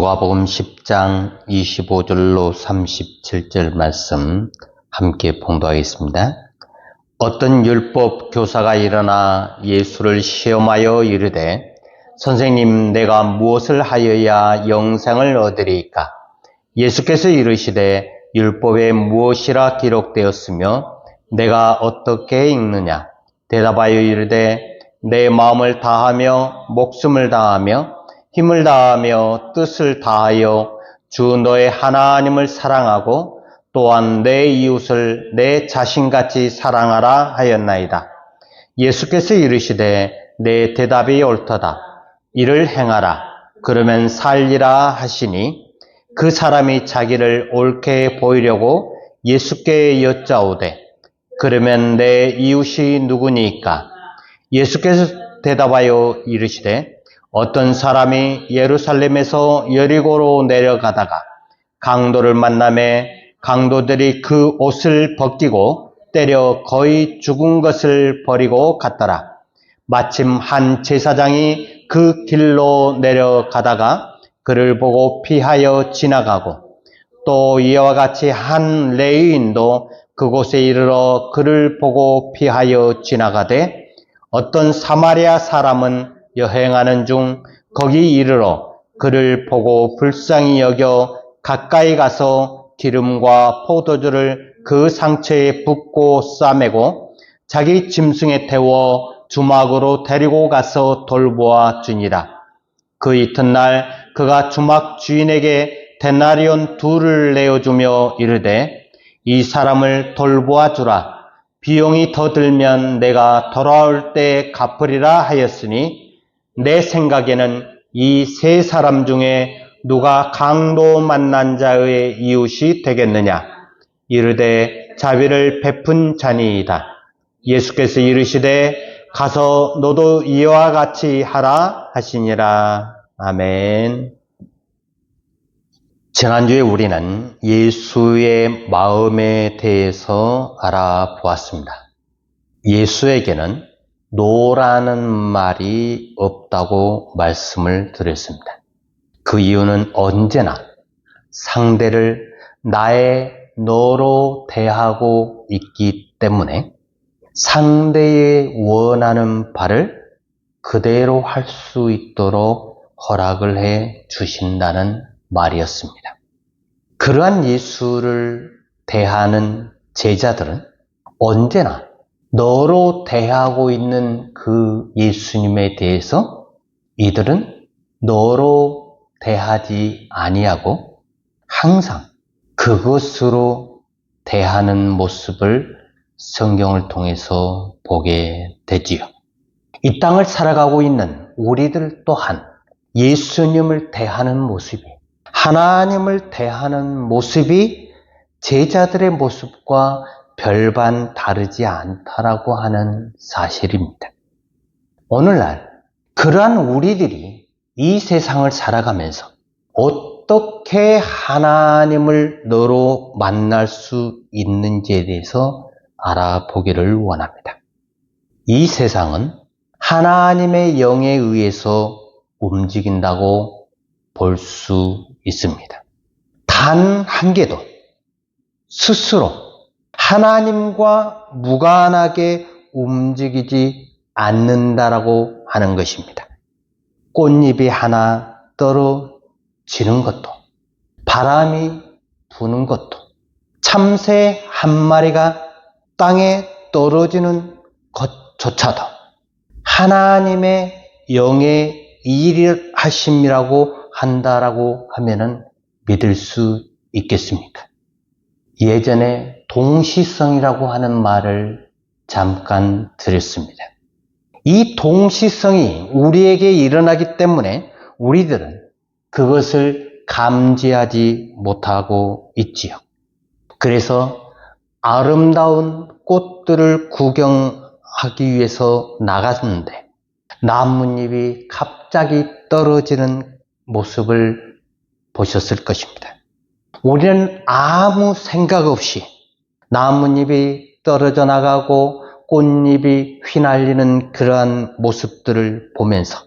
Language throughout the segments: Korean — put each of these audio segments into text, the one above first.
누가복음 10장 25절로 37절 말씀 함께 봉독하겠습니다. 어떤 율법 교사가 일어나 예수를 시험하여 이르되 선생님, 내가 무엇을 하여야 영생을 얻으리이까? 예수께서 이르시되 율법에 무엇이라 기록되었으며 내가 어떻게 읽느냐? 대답하여 이르되 내 마음을 다하며 목숨을 다하며 힘을 다하며 뜻을 다하여 주 너의 하나님을 사랑하고 또한 내 이웃을 내 자신같이 사랑하라 하였나이다. 예수께서 이르시되 내 대답이 옳도다. 이를 행하라. 그러면 살리라 하시니 그 사람이 자기를 옳게 보이려고 예수께 여짜오되 그러면 내 이웃이 누구니까? 예수께서 대답하여 이르시되 어떤 사람이 예루살렘에서 여리고로 내려가다가 강도를 만나매 강도들이 그 옷을 벗기고 때려 거의 죽은 것을 버리고 갔더라. 마침 한 제사장이 그 길로 내려가다가 그를 보고 피하여 지나가고 또 이와 같이 한 레위인도 그곳에 이르러 그를 보고 피하여 지나가되 어떤 사마리아 사람은 여행하는 중 거기 이르러 그를 보고 불쌍히 여겨 가까이 가서 기름과 포도주를 그 상처에 붓고 싸매고 자기 짐승에 태워 주막으로 데리고 가서 돌보아 주니라. 그 이튿날 그가 주막 주인에게 데나리온 2를 내어주며 이르되 이 사람을 돌보아 주라. 비용이 더 들면 내가 돌아올 때 갚으리라 하였으니 내 생각에는 이 3사람 중에 누가 강도 만난 자의 이웃이 되겠느냐? 이르되 자비를 베푼 자니이다. 예수께서 이르시되 가서 너도 이와 같이 하라 하시니라. 아멘. 지난주에 우리는 예수의 마음에 대해서 알아보았습니다. 예수에게는 노라는 말이 없다고 말씀을 드렸습니다. 그 이유는 언제나 상대를 나의 너로 대하고 있기 때문에 상대의 원하는 바를 그대로 할 수 있도록 허락을 해 주신다는 말이었습니다. 그러한 예수를 대하는 제자들은 언제나 너로 대하고 있는 그 예수님에 대해서 이들은 너로 대하지 아니하고 항상 그것으로 대하는 모습을 성경을 통해서 보게 되지요. 이 땅을 살아가고 있는 우리들 또한 예수님을 대하는 모습이, 하나님을 대하는 모습이 제자들의 모습과 별반 다르지 않다라고 하는 사실입니다. 오늘날 그러한 우리들이 이 세상을 살아가면서 어떻게 하나님을 너로 만날 수 있는지에 대해서 알아보기를 원합니다. 이 세상은 하나님의 영에 의해서 움직인다고 볼 수 있습니다. 단 한 개도 스스로 하나님과 무관하게 움직이지 않는다라고 하는 것입니다. 꽃잎이 하나 떨어지는 것도, 바람이 부는 것도, 참새 한 마리가 땅에 떨어지는 것조차도 하나님의 영의 일하심이라고 한다라고 하면은 믿을 수 있겠습니까? 예전에 동시성이라고 하는 말을 잠깐 드렸습니다. 이 동시성이 우리에게 일어나기 때문에 우리들은 그것을 감지하지 못하고 있지요. 그래서 아름다운 꽃들을 구경하기 위해서 나갔는데 나뭇잎이 갑자기 떨어지는 모습을 보셨을 것입니다. 우리는 아무 생각 없이 나뭇잎이 떨어져 나가고 꽃잎이 휘날리는 그러한 모습들을 보면서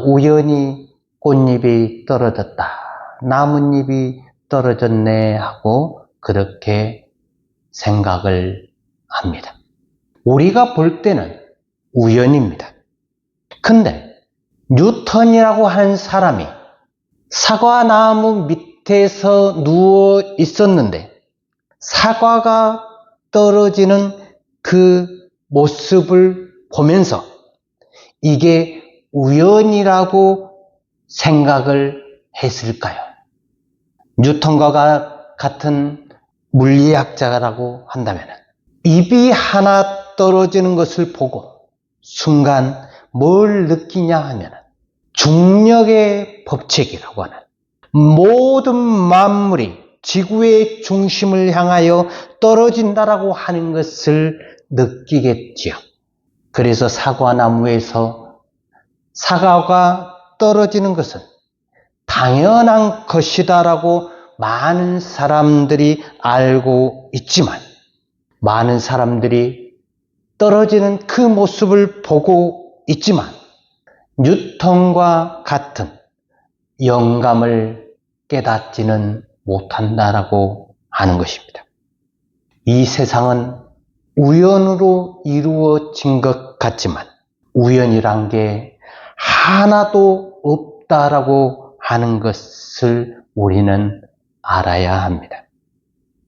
우연히 꽃잎이 떨어졌다, 나뭇잎이 떨어졌네 하고 그렇게 생각을 합니다. 우리가 볼 때는 우연입니다. 근데 뉴턴이라고 하는 사람이 사과나무 밑에서 누워 있었는데 사과가 떨어지는 그 모습을 보면서 이게 우연이라고 생각을 했을까요? 뉴턴과 같은 물리학자라고 한다면 잎이 하나 떨어지는 것을 보고 순간 뭘 느끼냐 하면 중력의 법칙이라고 하는 모든 만물이 지구의 중심을 향하여 떨어진다라고 하는 것을 느끼겠지요. 그래서 사과나무에서 사과가 떨어지는 것은 당연한 것이다라고 많은 사람들이 알고 있지만 많은 사람들이 떨어지는 그 모습을 보고 있지만 뉴턴과 같은 영감을 깨닫지는 못한다라고 하는 것입니다. 이 세상은 우연으로 이루어진 것 같지만 우연이란 게 하나도 없다라고 하는 것을 우리는 알아야 합니다.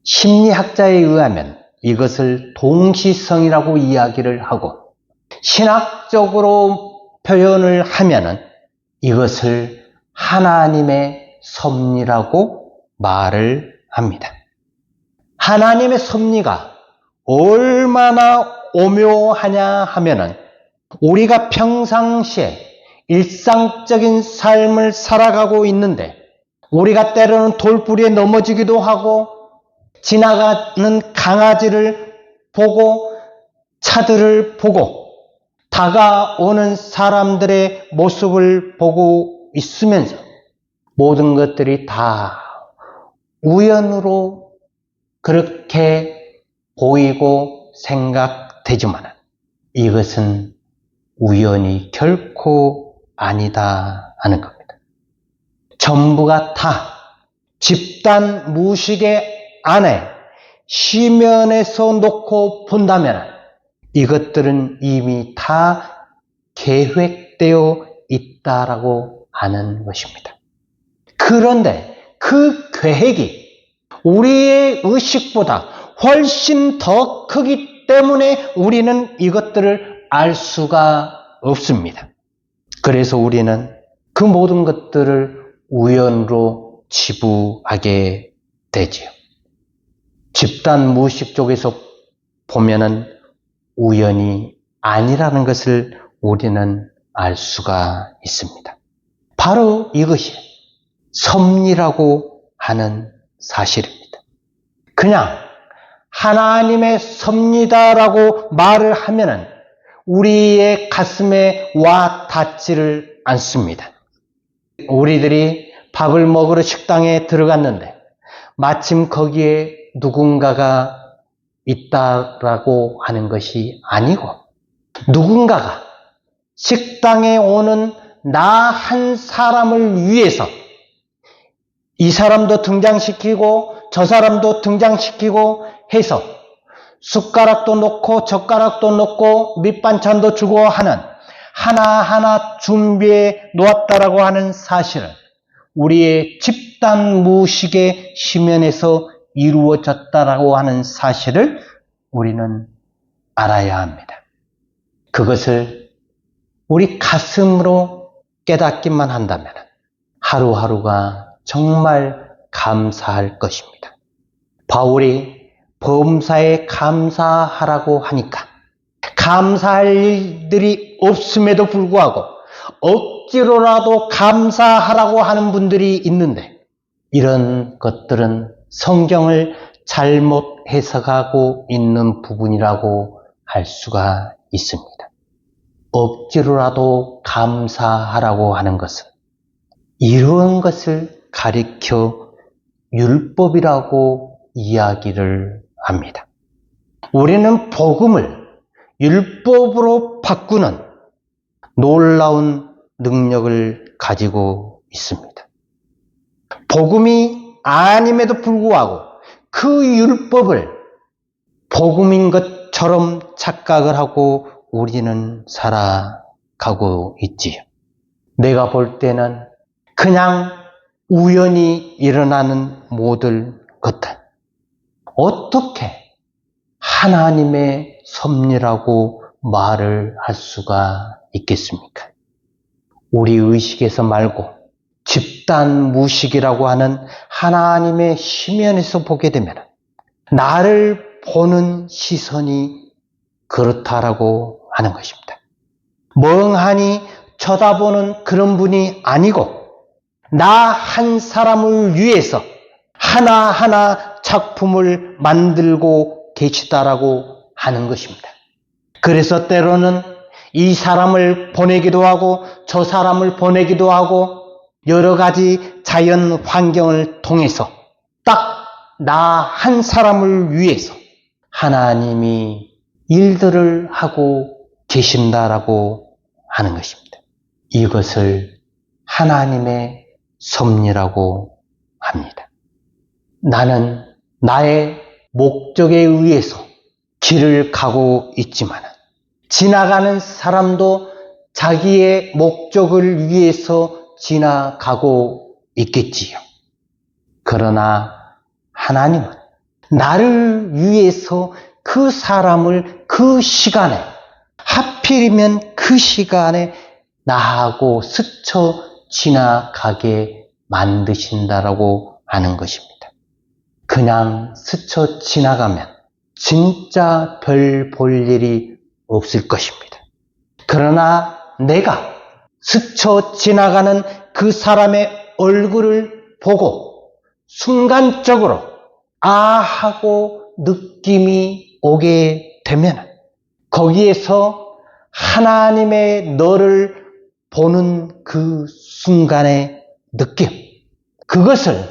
심리학자에 의하면 이것을 동시성이라고 이야기를 하고 신학적으로 표현을 하면은 이것을 하나님의 섭리라고 말을 합니다. 하나님의 섭리가 얼마나 오묘하냐 하면은 우리가 평상시에 일상적인 삶을 살아가고 있는데 우리가 때로는 돌부리에 넘어지기도 하고 지나가는 강아지를 보고 차들을 보고 다가오는 사람들의 모습을 보고 있으면서 모든 것들이 다 우연으로 그렇게 보이고 생각되지만 이것은 우연이 결코 아니다 하는 겁니다. 전부가 다 집단 무의식의 안에 시면에서 놓고 본다면 이것들은 이미 다 계획되어 있다라고 하는 것입니다. 그런데 그 계획이 우리의 의식보다 훨씬 더 크기 때문에 우리는 이것들을 알 수가 없습니다. 그래서 우리는 그 모든 것들을 우연으로 치부하게 되지요. 집단 무의식 쪽에서 보면은 우연이 아니라는 것을 우리는 알 수가 있습니다. 바로 이것이 섭리라고 하는 사실입니다. 그냥 하나님의 섭리다라고 말을 하면은 우리의 가슴에 와 닿지를 않습니다. 우리들이 밥을 먹으러 식당에 들어갔는데 마침 거기에 누군가가 있다라고 하는 것이 아니고 누군가가 식당에 오는 나 한 사람을 위해서 이 사람도 등장시키고 저 사람도 등장시키고 해서 숟가락도 놓고 젓가락도 놓고 밑반찬도 주고 하는 하나하나 준비해 놓았다라고 하는 사실은 우리의 집단 무의식의 시면에서 이루어졌다라고 하는 사실을 우리는 알아야 합니다. 그것을 우리 가슴으로 깨닫기만 한다면 하루하루가 정말 감사할 것입니다. 바울이 범사에 감사하라고 하니까 감사할 일들이 없음에도 불구하고 억지로라도 감사하라고 하는 분들이 있는데 이런 것들은 성경을 잘못 해석하고 있는 부분이라고 할 수가 있습니다. 억지로라도 감사하라고 하는 것은 이런 것을 가리켜 율법이라고 이야기를 합니다. 우리는 복음을 율법으로 바꾸는 놀라운 능력을 가지고 있습니다. 복음이 아님에도 불구하고 그 율법을 복음인 것처럼 착각을 하고 우리는 살아가고 있지요. 내가 볼 때는 그냥 우연히 일어나는 모든 것들, 어떻게 하나님의 섭리라고 말을 할 수가 있겠습니까? 우리 의식에서 말고 집단 무식이라고 하는 하나님의 심연에서 보게 되면 나를 보는 시선이 그렇다라고 하는 것입니다. 멍하니 쳐다보는 그런 분이 아니고 나 한 사람을 위해서 하나하나 작품을 만들고 계시다라고 하는 것입니다. 그래서 때로는 이 사람을 보내기도 하고 저 사람을 보내기도 하고 여러 가지 자연 환경을 통해서 딱 나 한 사람을 위해서 하나님이 일들을 하고 계신다라고 하는 것입니다. 이것을 하나님의 섭리라고 합니다. 나는 나의 목적에 의해서 길을 가고 있지만 지나가는 사람도 자기의 목적을 위해서 지나가고 있겠지요. 그러나 하나님은 나를 위해서 그 사람을 그 시간에, 하필이면 그 시간에 나하고 스쳐 지나가게 만드신다라고 하는 것입니다. 그냥 스쳐 지나가면 진짜 별 볼 일이 없을 것입니다. 그러나 내가 스쳐 지나가는 그 사람의 얼굴을 보고 순간적으로 하고 느낌이 오게 되면 거기에서 하나님의 너를 보는 그 순간의 느낌, 그것을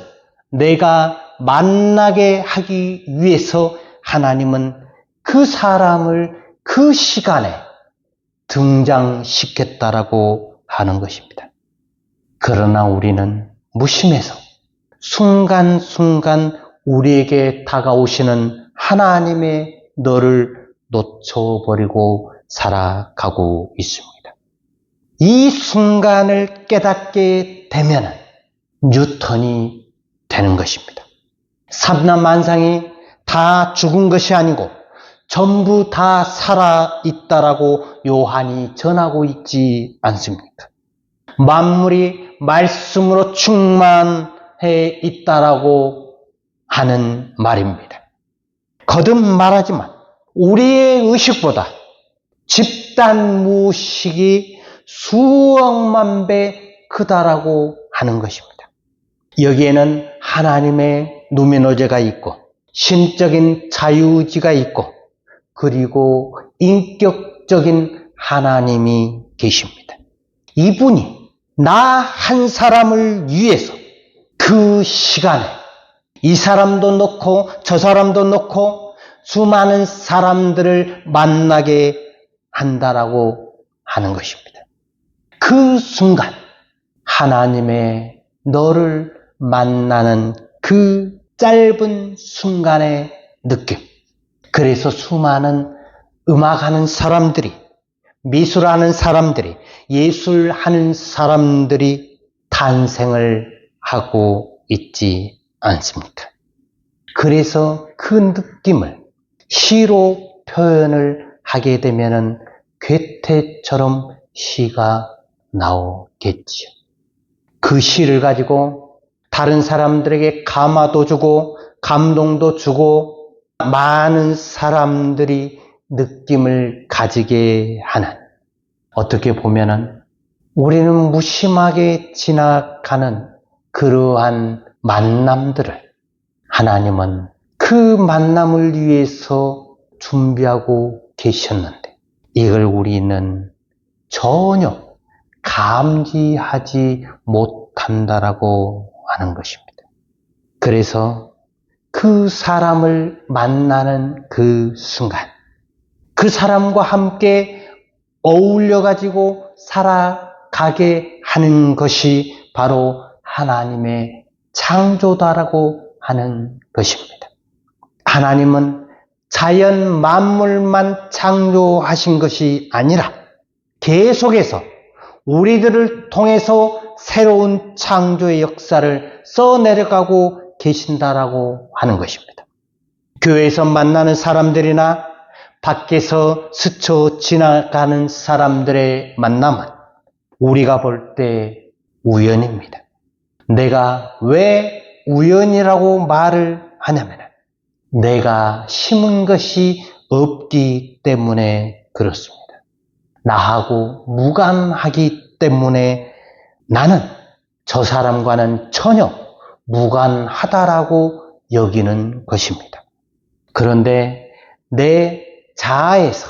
내가 만나게 하기 위해서 하나님은 그 사람을 그 시간에 등장시켰다라고 하는 것입니다. 그러나 우리는 무심해서 순간순간 우리에게 다가오시는 하나님의 너를 놓쳐버리고 살아가고 있습니다. 이 순간을 깨닫게 되면 뉴턴이 되는 것입니다. 삼남만상이 다 죽은 것이 아니고 전부 다 살아있다라고 요한이 전하고 있지 않습니까? 만물이 말씀으로 충만해 있다라고 하는 말입니다. 거듭 말하지만 우리의 의식보다 집단 무식이 수억만 배 크다라고 하는 것입니다. 여기에는 하나님의 누면호재가 있고 신적인 자유의지가 있고 그리고 인격적인 하나님이 계십니다. 이분이 나 한 사람을 위해서 그 시간에 이 사람도 놓고 저 사람도 놓고 수많은 사람들을 만나게 한다라고 하는 것입니다. 그 순간 하나님의 너를 만나는 그 짧은 순간의 느낌, 그래서 수많은 음악하는 사람들이, 미술하는 사람들이, 예술하는 사람들이 탄생을 하고 있지 않습니까? 그래서 그 느낌을 시로 표현을 하게 되면은 괴테처럼 시가 나오겠지요. 그 시를 가지고 다른 사람들에게 감화도 주고 감동도 주고 많은 사람들이 느낌을 가지게 하는, 어떻게 보면은 우리는 무심하게 지나가는 그러한 만남들을 하나님은 그 만남을 위해서 준비하고 계셨는데 이걸 우리는 전혀 감지하지 못한다라고 하는 것입니다. 그래서 그 사람을 만나는 그 순간, 그 사람과 함께 어울려 가지고 살아가게 하는 것이 바로 하나님의 창조다라고 하는 것입니다. 하나님은 자연 만물만 창조하신 것이 아니라 계속해서 우리들을 통해서 새로운 창조의 역사를 써내려가고 계신다라고 하는 것입니다. 교회에서 만나는 사람들이나 밖에서 스쳐 지나가는 사람들의 만남은 우리가 볼 때 우연입니다. 내가 왜 우연이라고 말을 하냐면 내가 심은 것이 없기 때문에 그렇습니다. 나하고 무관하기 때문에 나는 저 사람과는 전혀 무관하다라고 여기는 것입니다. 그런데 내 자아에서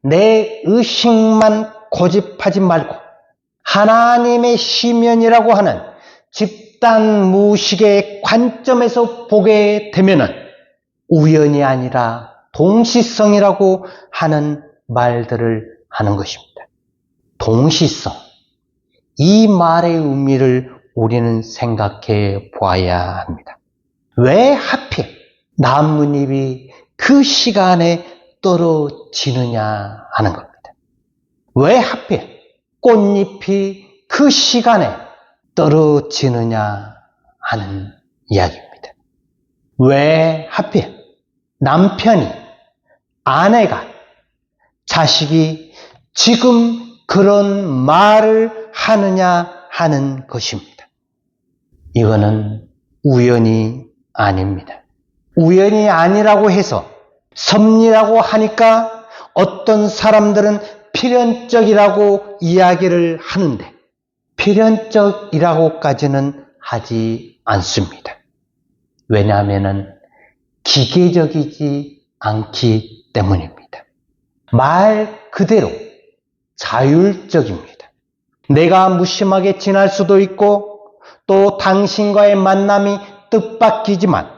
내 의식만 고집하지 말고 하나님의 시면이라고 하는 집단 무의식의 관점에서 보게 되면은 우연이 아니라 동시성이라고 하는 말들을 하는 것입니다. 동시성. 이 말의 의미를 우리는 생각해 보아야 합니다. 왜 하필 나뭇잎이 그 시간에 떨어지느냐 하는 겁니다. 왜 하필 꽃잎이 그 시간에 떨어지느냐 하는 이야기입니다. 왜 하필 남편이, 아내가, 자식이 지금 그런 말을 하느냐 하는 것입니다. 이거는 우연이 아닙니다. 우연이 아니라고 해서 섭리라고 하니까 어떤 사람들은 필연적이라고 이야기를 하는데 필연적이라고까지는 하지 않습니다. 왜냐하면 기계적이지 않기 때문입니다. 말 그대로 자율적입니다. 내가 무심하게 지날 수도 있고 또 당신과의 만남이 뜻밖이지만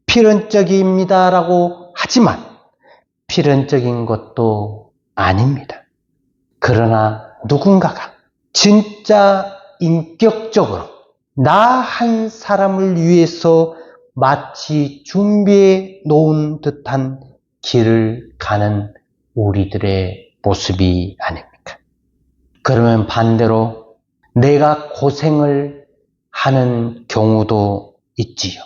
필연적입니다라고 하지만 필연적인 것도 아닙니다. 그러나 누군가가 진짜 인격적으로 나 한 사람을 위해서 마치 준비해 놓은 듯한 길을 가는 우리들의 모습이 아닙니까? 그러면 반대로 내가 고생을 하는 경우도 있지요.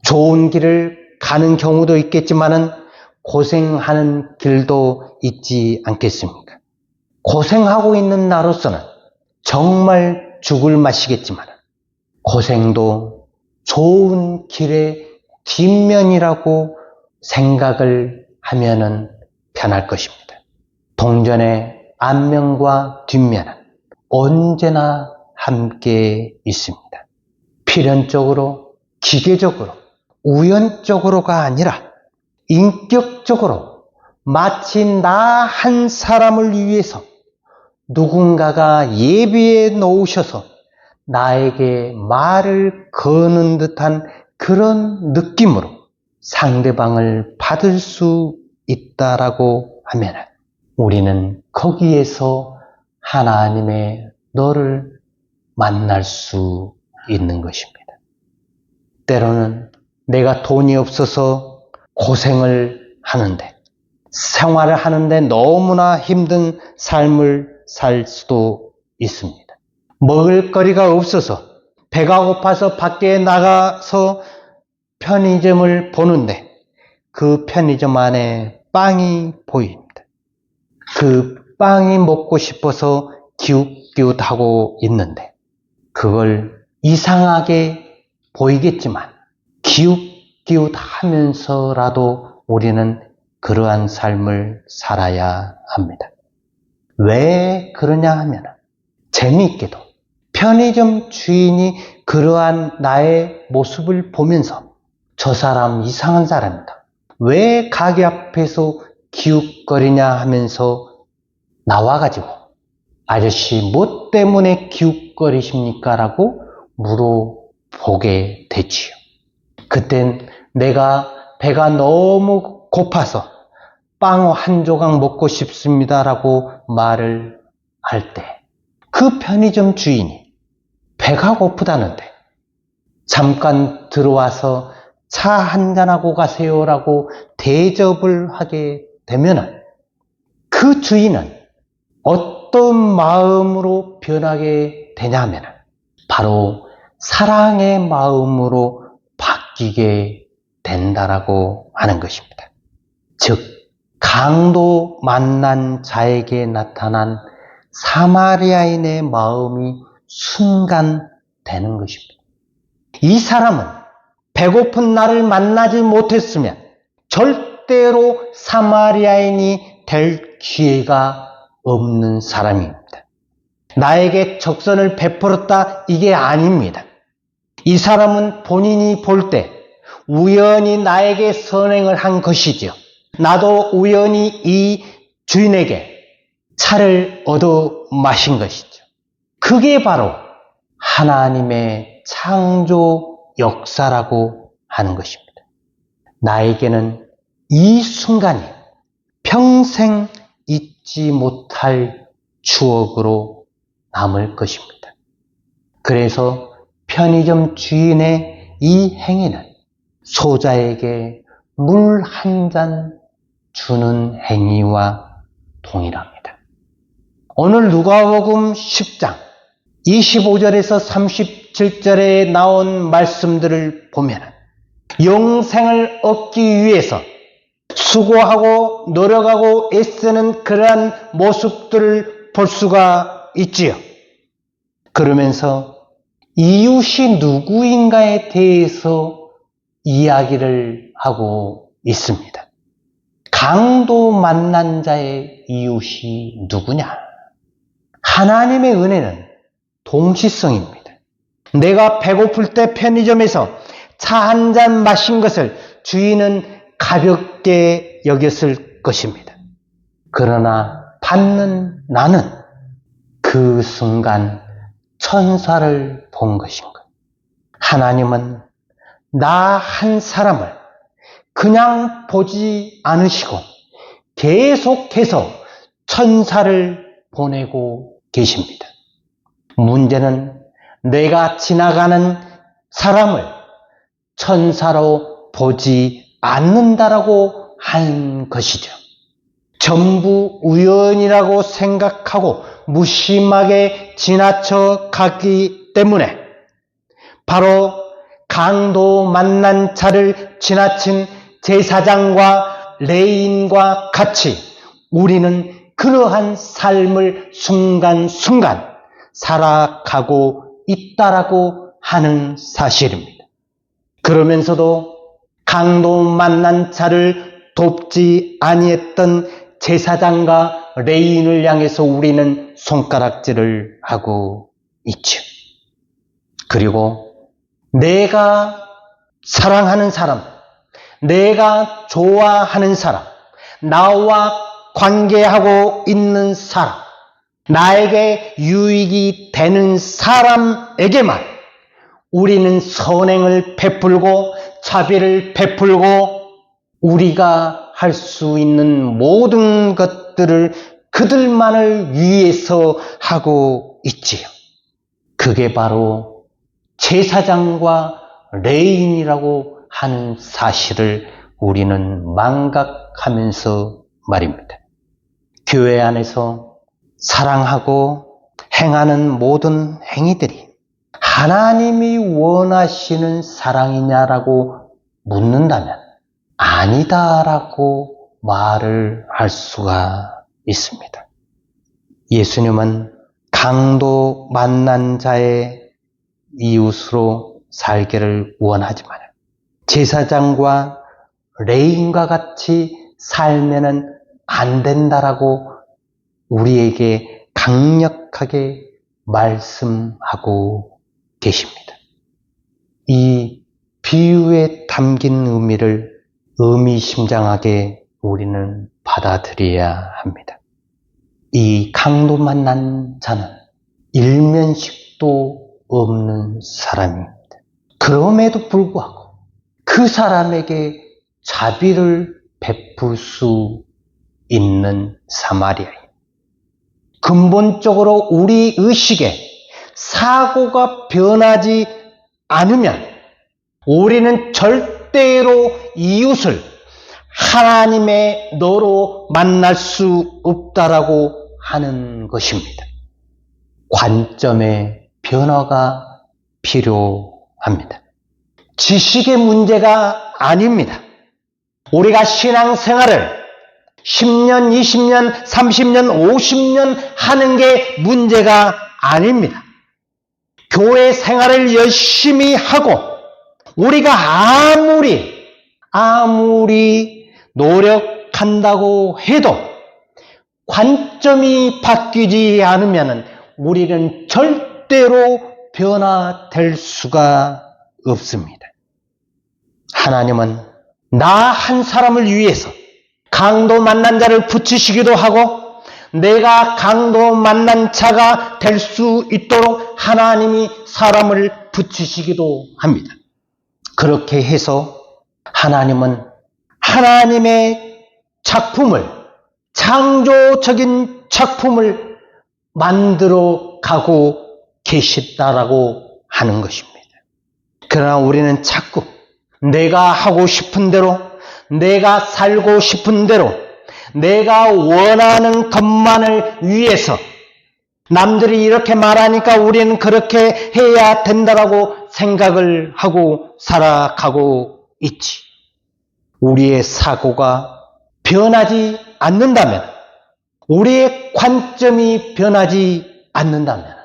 좋은 길을 가는 경우도 있겠지만은 고생하는 길도 있지 않겠습니까? 고생하고 있는 나로서는 정말 죽을 맛이겠지만 고생도 좋은 길의 뒷면이라고 생각을 하면은 편할 것입니다. 동전의 앞면과 뒷면은 언제나 함께 있습니다. 필연적으로, 기계적으로, 우연적으로가 아니라 인격적으로 마치 나 한 사람을 위해서 누군가가 예비해 놓으셔서 나에게 말을 거는 듯한 그런 느낌으로 상대방을 받을 수 있다라고 하면 우리는 거기에서 하나님의 너를 만날 수 있는 것입니다. 때로는 내가 돈이 없어서 고생을 하는데 생활을 하는데 너무나 힘든 삶을 살 수도 있습니다. 먹을 거리가 없어서 배가 고파서 밖에 나가서 편의점을 보는데 그 편의점 안에 빵이 보입니다. 그 빵이 먹고 싶어서 기웃기웃하고 있는데 그걸 이상하게 보이겠지만 기웃기웃하면서라도 우리는 그러한 삶을 살아야 합니다. 왜 그러냐 하면 재미있게도 편의점 주인이 그러한 나의 모습을 보면서 저 사람 이상한 사람이다. 왜 가게 앞에서 기웃거리냐 하면서 나와가지고 아저씨 뭐 때문에 기웃거리십니까? 라고 물어보게 되지요. 그땐 내가 배가 너무 고파서 빵 한 조각 먹고 싶습니다 라고 말을 할 때 그 그 편의점 주인이 배가 고프다는데 잠깐 들어와서 차 한잔하고 가세요라고 대접을 하게 되면 그 주인은 어떤 마음으로 변하게 되냐면 바로 사랑의 마음으로 바뀌게 된다라고 하는 것입니다. 즉 강도 만난 자에게 나타난 사마리아인의 마음이 순간 되는 것입니다. 이 사람은 배고픈 나를 만나지 못했으면 절대로 사마리아인이 될 기회가 없는 사람입니다. 나에게 적선을 베풀었다 이게 아닙니다. 이 사람은 본인이 볼 때 우연히 나에게 선행을 한 것이죠. 나도 우연히 이 주인에게 차를 얻어 마신 것이죠. 그게 바로 하나님의 창조 역사라고 하는 것입니다. 나에게는 이 순간이 평생 잊지 못할 추억으로 남을 것입니다. 그래서 편의점 주인의 이 행위는 소자에게 물 한 잔 주는 행위와 동일합니다. 오늘 누가복음 10장 25절에서 37절에 나온 말씀들을 보면 영생을 얻기 위해서 수고하고 노력하고 애쓰는 그러한 모습들을 볼 수가 있지요. 그러면서 이웃이 누구인가에 대해서 이야기를 하고 있습니다. 강도 만난 자의 이웃이 누구냐? 하나님의 은혜는 동시성입니다. 내가 배고플 때 편의점에서 차 한 잔 마신 것을 주인은 가볍게 여겼을 것입니다. 그러나 받는 나는 그 순간 천사를 본 것인가? 하나님은 나 한 사람을 그냥 보지 않으시고 계속해서 천사를 보내고 계십니다. 문제는 내가 지나가는 사람을 천사로 보지 않는다라고 한 것이죠. 전부 우연이라고 생각하고 무심하게 지나쳐 가기 때문에 바로 강도 만난 자를 지나친 제사장과 레위인과 같이 우리는 그러한 삶을 순간순간 살아가고 있다라고 하는 사실입니다. 그러면서도 강도 만난 자를 돕지 아니했던 제사장과 레위인을 향해서 우리는 손가락질을 하고 있죠. 그리고 내가 사랑하는 사람, 내가 좋아하는 사람, 나와 관계하고 있는 사람, 나에게 유익이 되는 사람에게만 우리는 선행을 베풀고 자비를 베풀고 우리가 할 수 있는 모든 것들을 그들만을 위해서 하고 있지요. 그게 바로 제사장과 레위인이라고 하는 사실을 우리는 망각하면서 말입니다. 교회 안에서 사랑하고 행하는 모든 행위들이 하나님이 원하시는 사랑이냐라고 묻는다면 아니다라고 말을 할 수가 있습니다. 예수님은 강도 만난 자의 이웃으로 살기를 원하지만 제사장과 레위인과 같이 살면은 안 된다라고 우리에게 강력하게 말씀하고 계십니다. 이 비유에 담긴 의미를 의미심장하게 우리는 받아들여야 합니다. 이 강도 만난 자는 일면식도 없는 사람입니다. 그럼에도 불구하고 그 사람에게 자비를 베풀 수 있는 사마리아인. 근본적으로 우리 의식에 사고가 변하지 않으면 우리는 절대로 이웃을 하나님의 너로 만날 수 없다라고 하는 것입니다. 관점의 변화가 필요합니다. 지식의 문제가 아닙니다. 우리가 신앙생활을 10년, 20년, 30년, 50년 하는 게 문제가 아닙니다. 교회 생활을 열심히 하고 우리가 아무리 노력한다고 해도 관점이 바뀌지 않으면 우리는 절대로 변화될 수가 없습니다. 하나님은 나 한 사람을 위해서 강도 만난 자를 붙이시기도 하고 내가 강도 만난 자가 될 수 있도록 하나님이 사람을 붙이시기도 합니다. 그렇게 해서 하나님은 하나님의 작품을, 창조적인 작품을 만들어 가고 계시다라고 하는 것입니다. 그러나 우리는 자꾸 내가 하고 싶은 대로, 내가 살고 싶은 대로, 내가 원하는 것만을 위해서 남들이 이렇게 말하니까 우리는 그렇게 해야 된다라고 생각을 하고 살아가고 있지. 우리의 사고가 변하지 않는다면, 우리의 관점이 변하지 않는다면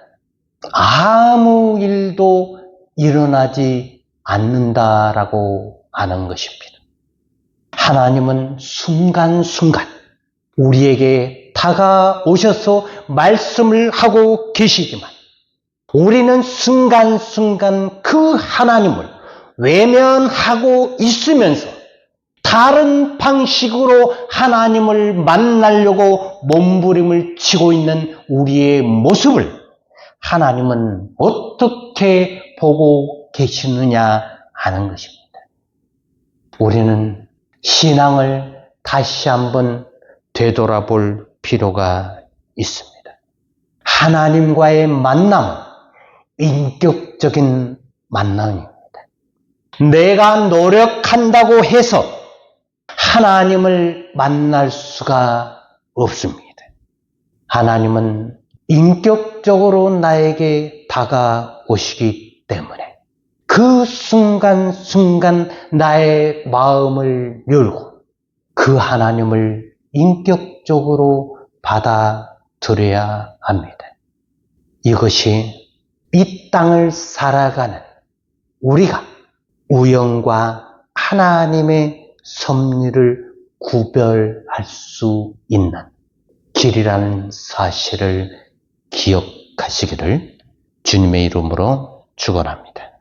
아무 일도 일어나지 않는다라고 하는 것입니다. 하나님은 순간순간 우리에게 다가오셔서 말씀을 하고 계시지만 우리는 순간순간 그 하나님을 외면하고 있으면서 다른 방식으로 하나님을 만나려고 몸부림을 치고 있는 우리의 모습을 하나님은 어떻게 보고 계시느냐 하는 것입니다. 우리는 신앙을 다시 한번 되돌아볼 필요가 있습니다. 하나님과의 만남은 인격적인 만남입니다. 내가 노력한다고 해서 하나님을 만날 수가 없습니다. 하나님은 인격적으로 나에게 다가오시기 때문에 그 순간순간 나의 마음을 열고 그 하나님을 인격적으로 받아들여야 합니다. 이것이 이 땅을 살아가는 우리가 우연과 하나님의 섭리를 구별할 수 있는 길이라는 사실을 기억하시기를 주님의 이름으로 축원합니다.